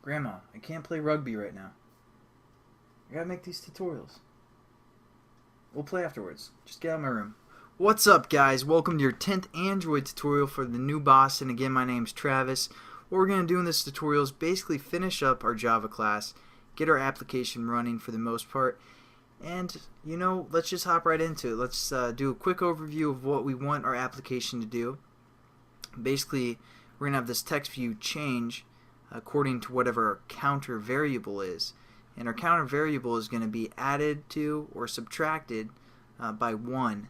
Grandma, I can't play rugby right now. I gotta make these tutorials. We'll play afterwards. Just get out of my room. What's up, guys? Welcome to your 10th Android tutorial for the new boss. And again, my name's Travis. What we're going to do in this tutorial is basically finish up our Java class, get our application running for the most part, and, let's just hop right into it. Let's do a quick overview of what we want our application to do. Basically, we're going to have this text view change according to whatever our counter variable is. And our counter variable is going to be added to or subtracted by 1,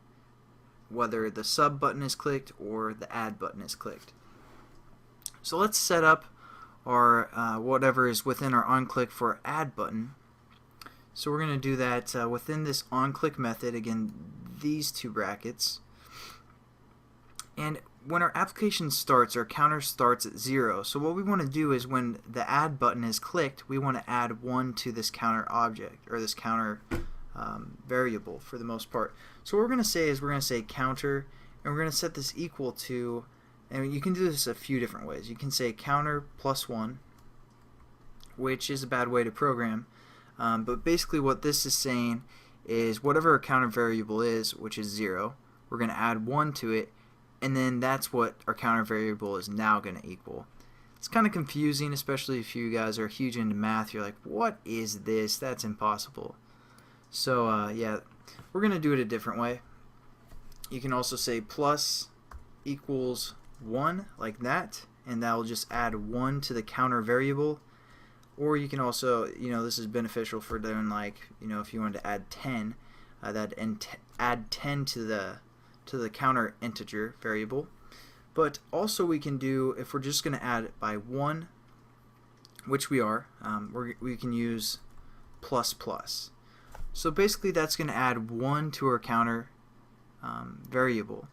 whether the sub button is clicked or the add button is clicked. So let's set up our whatever is within our onClick for our add button. So we're going to do that within this onClick method, again, these two brackets. And when our application starts, our counter starts at 0. So what we want to do is when the add button is clicked, we want to add 1 to this counter object, or this counter variable for the most part. So what we're going to say is we're going to say counter, and we're going to set this equal to, and you can do this a few different ways. You can say counter plus 1, which is a bad way to program. But basically what this is saying is whatever our counter variable is, which is 0, we're going to add 1 to it, and then that's what our counter variable is now going to equal. It's kind of confusing, especially if you guys are huge into math. You're like, what is this? That's impossible. So yeah, we're going to do it a different way. You can also say plus equals 1 like that, and that will just add 1 to the counter variable. Or you can also, this is beneficial for doing like, if you wanted to add 10, add 10 to the counter integer variable. But also we can do, if we're just going to add it by 1, which we are, we can use plus plus. So basically that's going to add 1 to our counter variable.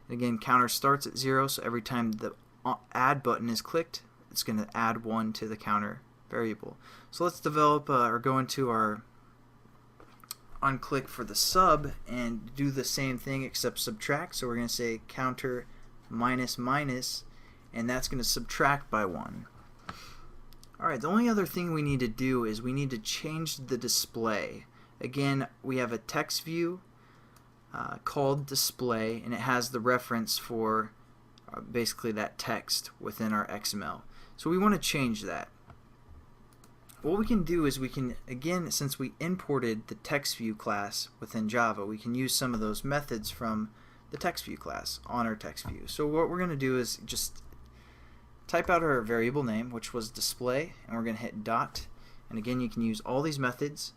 And again, counter starts at 0, so every time the add button is clicked, it's going to add 1 to the counter variable. So let's develop or go into our onClick for the sub and do the same thing except subtract. So we're going to say counter minus minus, and that's going to subtract by 1. Alright, the only other thing we need to do is we need to change the display. Again, we have a text view called display, and it has the reference for basically that text within our XML. So we want to change that. What we can do is we can, again, since we imported the text view class within Java, we can use some of those methods from the text view class on our text view. So what we're going to do is just type out our variable name, which was display, and we're going to hit dot. And again, you can use all these methods.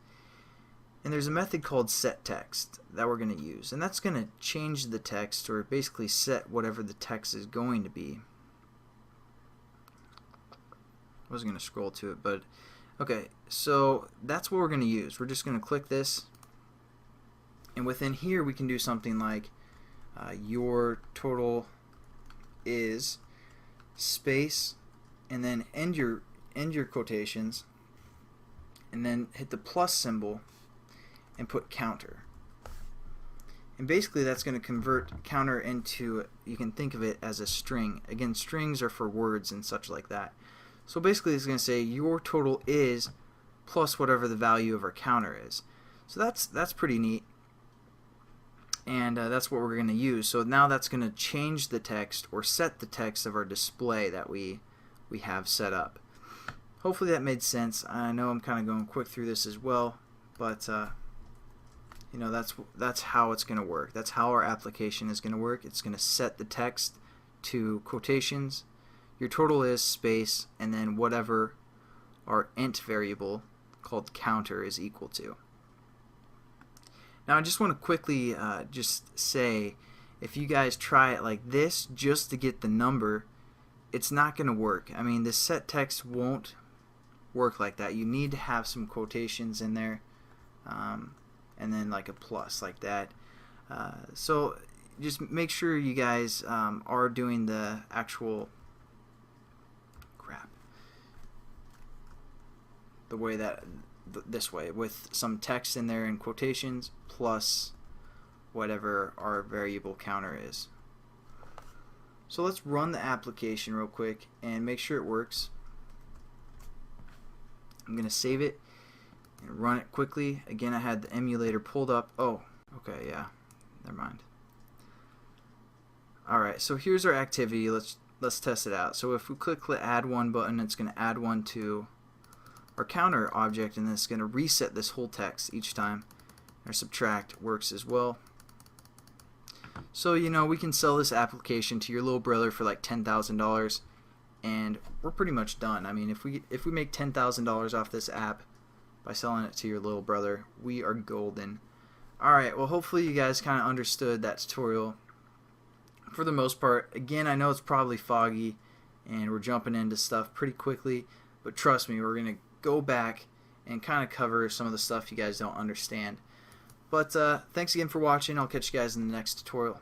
And there's a method called setText that we're going to use, and that's going to change the text, or basically set whatever the text is going to be. I wasn't going to scroll to it, but okay, so that's what we're going to use. We're just going to click this, and within here we can do something like your total is space, and then end your quotations, and then hit the plus symbol and put counter. And basically that's going to convert counter into, you can think of it as a string. Again, strings are for words and such like that. So basically it's going to say your total is plus whatever the value of our counter is. So that's pretty neat. And that's what we're going to use. So now that's going to change the text or set the text of our display that we have set up. Hopefully that made sense. I know I'm kind of going quick through this as well, but that's how it's going to work. That's how our application is going to work. It's going to set the text to quotations, your total is space, and then whatever our int variable called counter is equal to. Now I just want to quickly just say, if you guys try it like this just to get the number, it's not going to work. I mean, the setText won't work like that. You need to have some quotations in there, and then like a plus like that. So just make sure you guys are doing the actual the way that this way, with some text in there and quotations plus whatever our variable counter is. So let's run the application real quick and make sure it works. I'm going to save it and run it quickly. Again, I had the emulator pulled up. Oh, okay, yeah. Never mind. Alright, so here's our activity. Let's test it out. So if we click the add one button, it's going to add one to our counter object, and then it's going to reset this whole text each time. Our subtract works as well. So, you know, we can sell this application to your little brother for like $10,000, and we're pretty much done. I mean, if we make $10,000 off this app by selling it to your little brother, we are golden. Alright, well, hopefully you guys kind of understood that tutorial for the most part. Again, I know it's probably foggy and we're jumping into stuff pretty quickly, but trust me, we're going to go back and kind of cover some of the stuff you guys don't understand. But thanks again for watching. I'll catch you guys in the next tutorial.